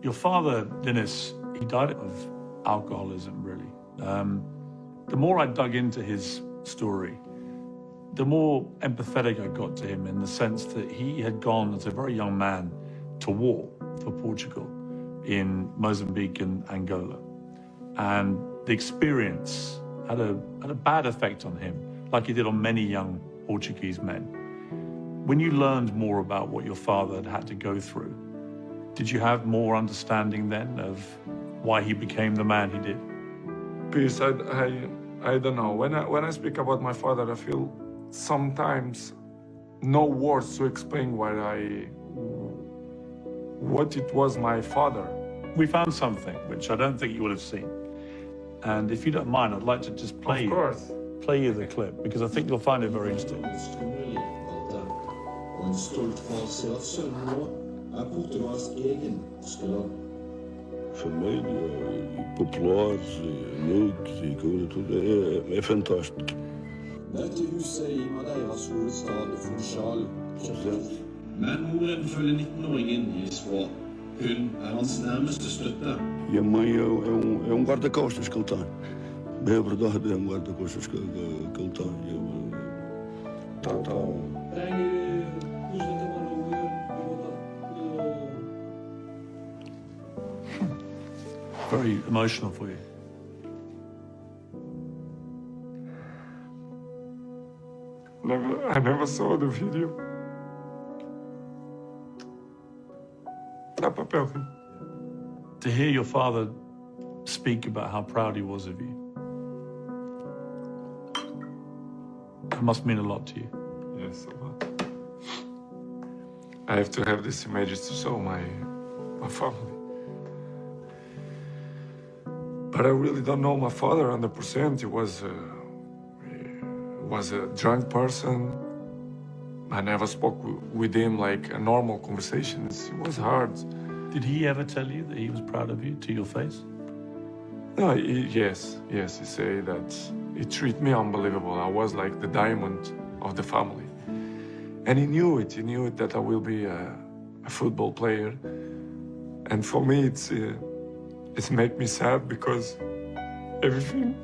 Your father, Dennis, he died of alcoholism, really. The more I dug into his story, the more empathetic I got to him, in the sense that he had gone as a very young man to war for Portugal in Mozambique and Angola. And the experience had a bad effect on him, like it did on many young Portuguese men. When you learned more about what your father had to go through, did you have more understanding then of why he became the man he did? Peace, I don't know. When I speak about my father, I feel sometimes no words to explain what it was my father. We found something which I don't think you would have seen. And if you don't mind, I'd like to just play you the clip, because I think you'll find it very interesting. Família, populares, amigos e coisa tudo é fantástico. Dette huset i Madeiras hovedstad Funchal. Men moren følger 19-åringen gis fra. Hun hans nærmeste støtte. E a mãe é guarda-costas que ele tem. É verdade, é guarda-costas que ele tem. Very emotional for you. I never saw the video. To hear your father speak about how proud he was of you, it must mean a lot to you. Yes, a lot. I have to have these images to show my family. But I really don't know my father 100%. He was a drunk person. I never spoke with him like a normal conversations. It was hard. Did he ever tell you that he was proud of you to your face? No, yes. He said that he treated me unbelievable. I was like the diamond of the family. And he knew it. He knew it that I will be a football player. And for me, it's make me sad because everything.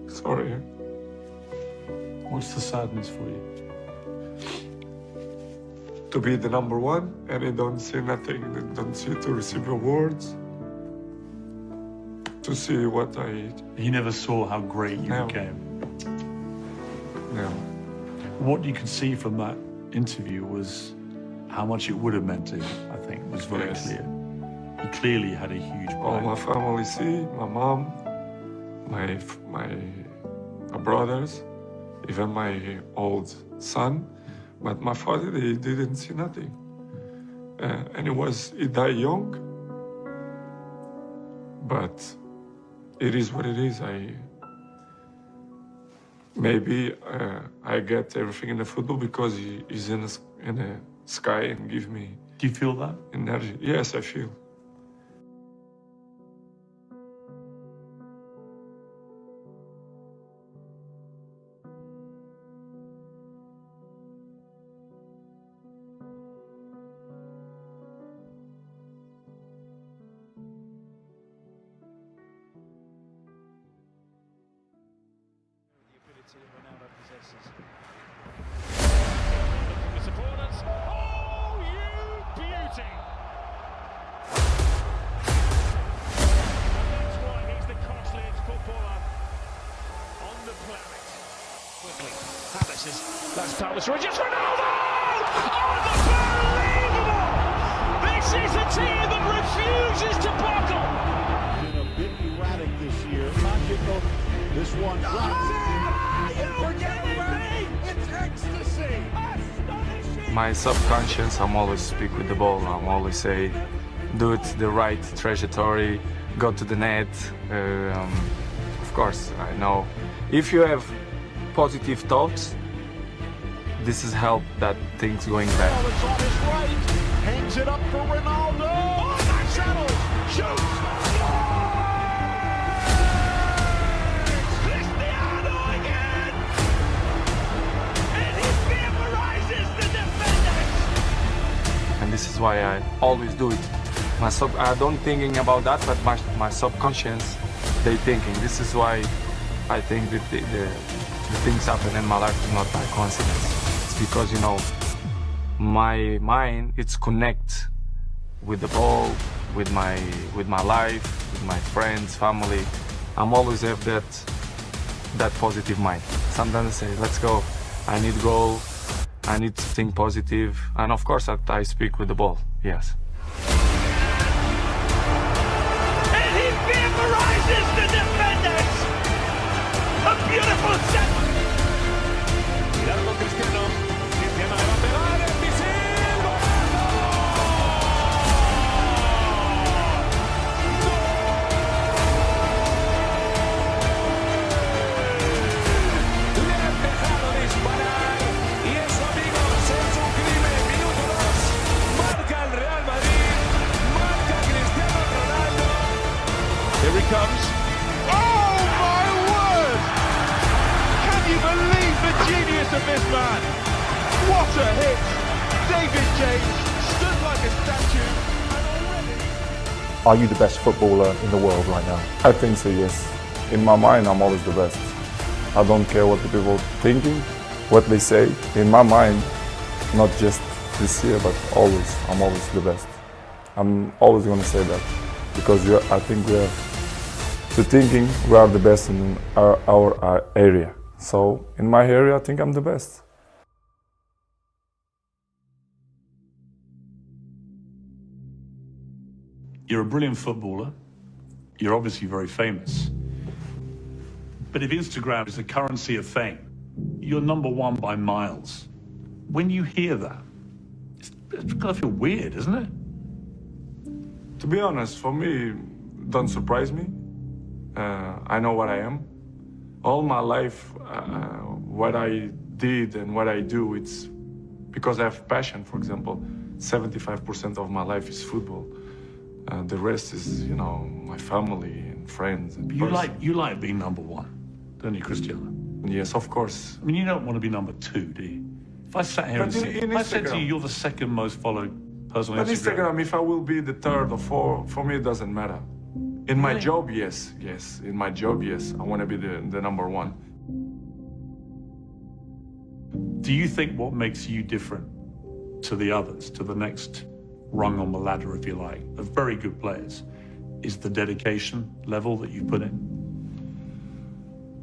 Sorry. What's the sadness for you? To be the number one and they don't see nothing, they don't see to receive awards, to see what I... He never saw how great you became. No. What you could see from that interview was how much it would have meant to him, I think, was very clear. He clearly had a huge pride. All my family see, my mom, my brothers, even my old son, but my father, he didn't see nothing. And he died young, but it is what it is. Maybe I get everything in the football because he is in the sky and give me... Do you feel that? Energy. Yes, I feel. Ronaldo possesses. The supporters. Oh, you beauty! And that's why he's the costliest footballer on the planet. Quickly, Palaces. That's Thomas Rogers. Ronaldo! Unbelievable! This is a team that refuses to buckle. Been a bit erratic this year. This one drops it. It's ecstasy. My subconscious, I'm always speak with the ball. I'm always say, do it the right trajectory, go to the net. Of course, I know. If you have positive thoughts, this is help that things going back. Oh, it's on his right. Hangs it up for Ronaldo. Oh, Marcelo shoots. this is why I always do it. I don't thinking about that, but my subconscious, they thinking. This is why I think that the things happen in my life is not by coincidence. It's because, you know, my mind, it's connect with the ball, with my life, with my friends, family. I'm always have that positive mind. Sometimes I say, let's go. I need goal. I need to think positive. And of course, I speak with the ball. Yes. And he vaporizes the defenders. A beautiful set. Cuidado con Cristiano. Cristiano le va a pegar el misil. Le han dejado disparar. Y eso, amigos, es un crimen. Minuto 2. Marca el Real Madrid. Marca Cristiano Ronaldo. Here he comes. Oh my word! Can you believe the genius of this man? What a hit! David James stood like a statue. Are you the best footballer in the world right now? I think so, yes. In my mind, I'm always the best. I don't care what the people thinking, what they say. In my mind, not just this year, but always, I'm always the best. I'm always going to say that because I think we have the thinking we are the best in our area. So in my area, I think I'm the best. You're a brilliant footballer. You're obviously very famous. But if Instagram is the currency of fame, you're number one by miles. When you hear that, it's gotta feel weird, isn't it? To be honest, for me, it don't surprise me. I know what I am. All my life, what I did and what I do, it's because I have passion. For example, 75% of my life is football. The rest is, you know, my family and friends. And You like being number one, don't you, Cristiano? Yes, of course. I mean, you don't want to be number two, do you? If I sat here But if I said to you, you're the second most followed person on On Instagram, if I will be the third or fourth, for me it doesn't matter. In my job, yes. In my job, yes. I want to be the number one. Do you think what makes you different to the others, to the next rung on the ladder, if you like, of very good players, is the dedication level that you put in?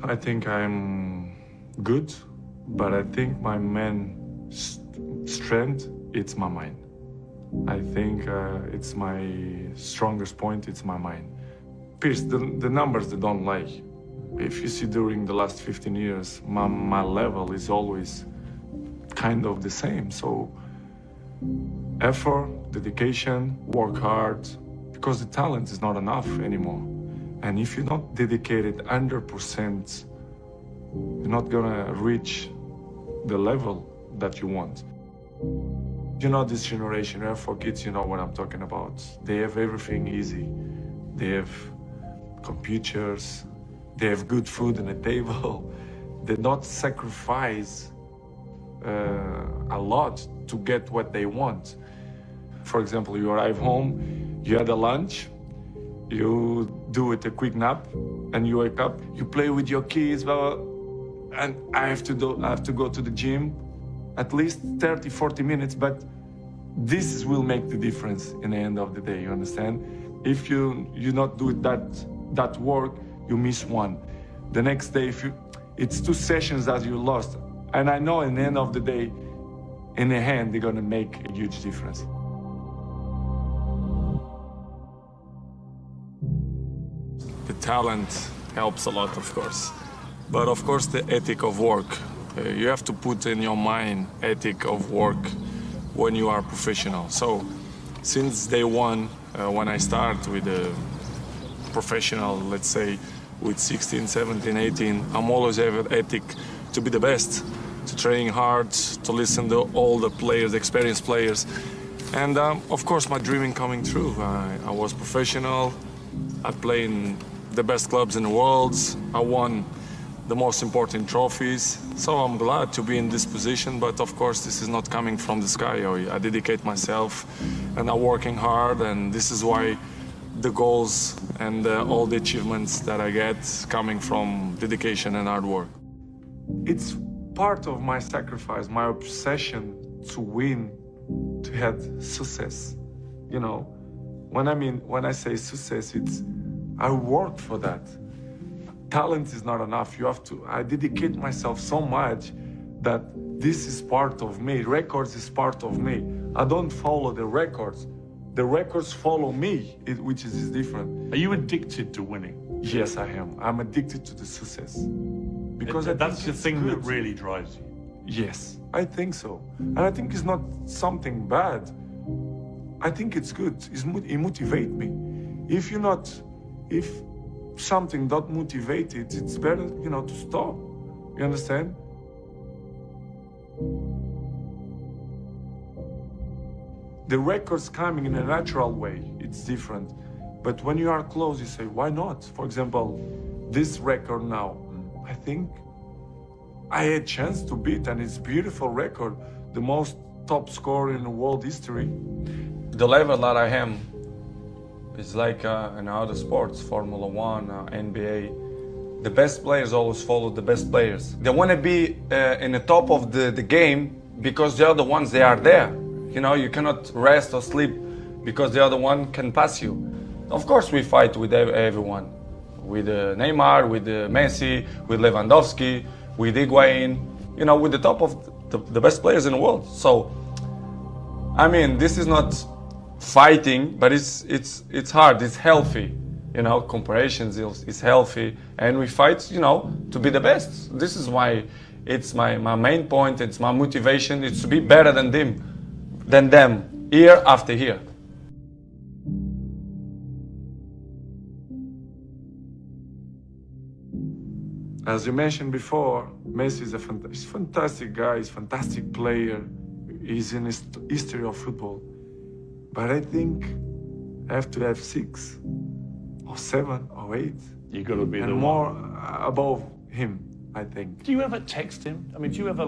I think I'm good, but I think my main strength, it's my mind. I think it's my strongest point, it's my mind. Pierce, the numbers they don't lie. If you see during the last 15 years, my level is always kind of the same. So effort, dedication, work hard, because the talent is not enough anymore. And if you're not dedicated 100%, you're not gonna reach the level that you want. You know, this generation, for kids, you know what I'm talking about. They have everything easy. They have computers, they have good food on the table. They don't sacrifice a lot to get what they want. For example, you arrive home, you had a lunch, you do it a quick nap, and you wake up, you play with your kids, blah, blah, and I have to go to the gym at least 30, 40 minutes, but this will make the difference in the end of the day, you understand? If you not do that work, you miss one. The next day, it's 2 sessions that you lost. And I know in the end of the day, in the hand, they're gonna make a huge difference. The talent helps a lot, of course. But of course, the ethic of work. You have to put in your mind ethic of work when you are professional. So since day one, when I start with a professional, let's say with 16, 17, 18, I'm always have ethic to be the best, to train hard, to listen to all the players, experienced players. And of course, my dreaming coming true. I was professional. I played in the best clubs in the world. I won the most important trophies. So I'm glad to be in this position, but of course this is not coming from the sky. I dedicate myself and I'm working hard, and this is why the goals and all the achievements that I get coming from dedication and hard work. It's part of my sacrifice, my obsession to win, to have success. You know, when I say success, it's I work for that. Talent is not enough. I dedicate myself so much that this is part of me. Records is part of me. I don't follow the records. The records follow me, which is different. Are you addicted to winning? Yes, I am. I'm addicted to the success. Because That's the thing that really drives you. Yes, I think so. And I think it's not something bad. I think it's good. It motivates me. If something not motivated, it's better, to stop. You understand? The record's coming in a natural way. It's different. But when you are close, you say, why not? For example, this record now, I think I had a chance to beat, and it's a beautiful record, the most top scorer in world history. The level that I am is like in other sports, Formula One, NBA. The best players always follow the best players. They want to be in the top of the game because the other ones, they are there. You cannot rest or sleep because the other one can pass you. Of course, we fight with everyone. With Neymar, with Messi, with Lewandowski, with Higuain, with the top of the best players in the world. So, this is not fighting, but it's hard, it's healthy. Comparisons is healthy, and we fight, to be the best. This is why it's my main point, it's my motivation, it's to be better than them, year after year. As you mentioned before, Messi is a fantastic guy, he's a fantastic player. He's in the history of football. But I think I have to have 6 or 7 or 8. You got to be and the more one. Above him, I think. Do you ever text him? Do you ever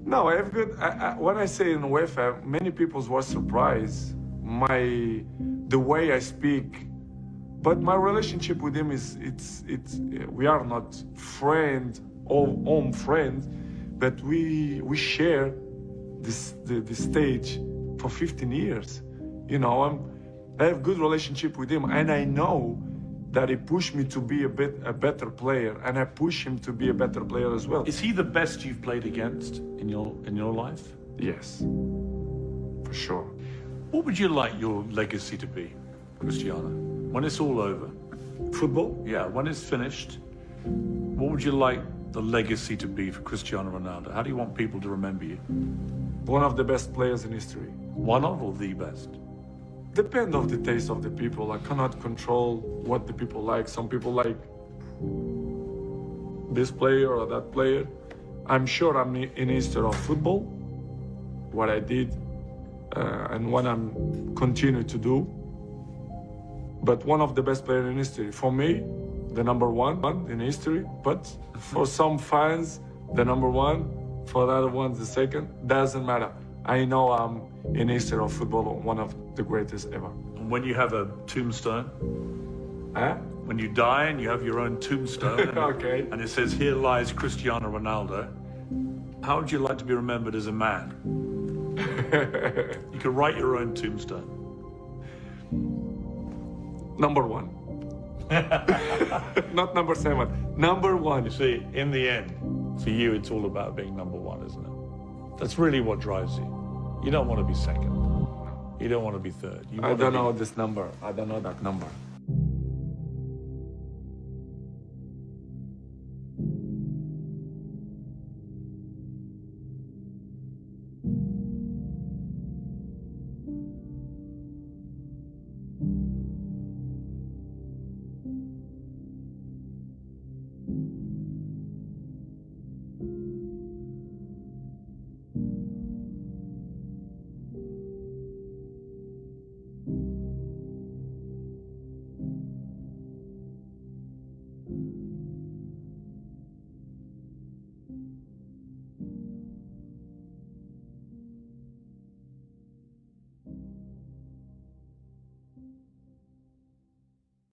No, I have good. When I say in UEFA, many people were surprised the way I speak. But my relationship with him we are not friends or home friends, but we share the stage for 15 years. I have good relationship with him, and I know that he pushed me to be a better player, and I push him to be a better player as well. Is he the best you've played against in your life? Yes, for sure. What would you like your legacy to be, Cristiano? When it's all over, Football? yeah, when it's finished, what would you like the legacy to be for Cristiano Ronaldo? How do you want people to remember you? One of the best players in history. One of or the best? Depend of the taste of the people. I cannot control what the people like. Some people like this player or that player. I'm sure I'm in history of football, what I did and what I'm continue to do. But one of the best players in history. For me, the number one in history. But for some fans, the number one. For the other ones, the second. Doesn't matter. I know I'm in history of football, one of the greatest ever. And when you have a tombstone, when you die and you have your own tombstone, Okay. and it says, "Here lies Cristiano Ronaldo," how would you like to be remembered as a man? You could write your own tombstone. Number 1. Not number 7. Number 1. You see, in the end, for you, it's all about being number 1, isn't it? That's really what drives you. You don't want to be second. You don't want to be third. I don't know this number. I don't know that number.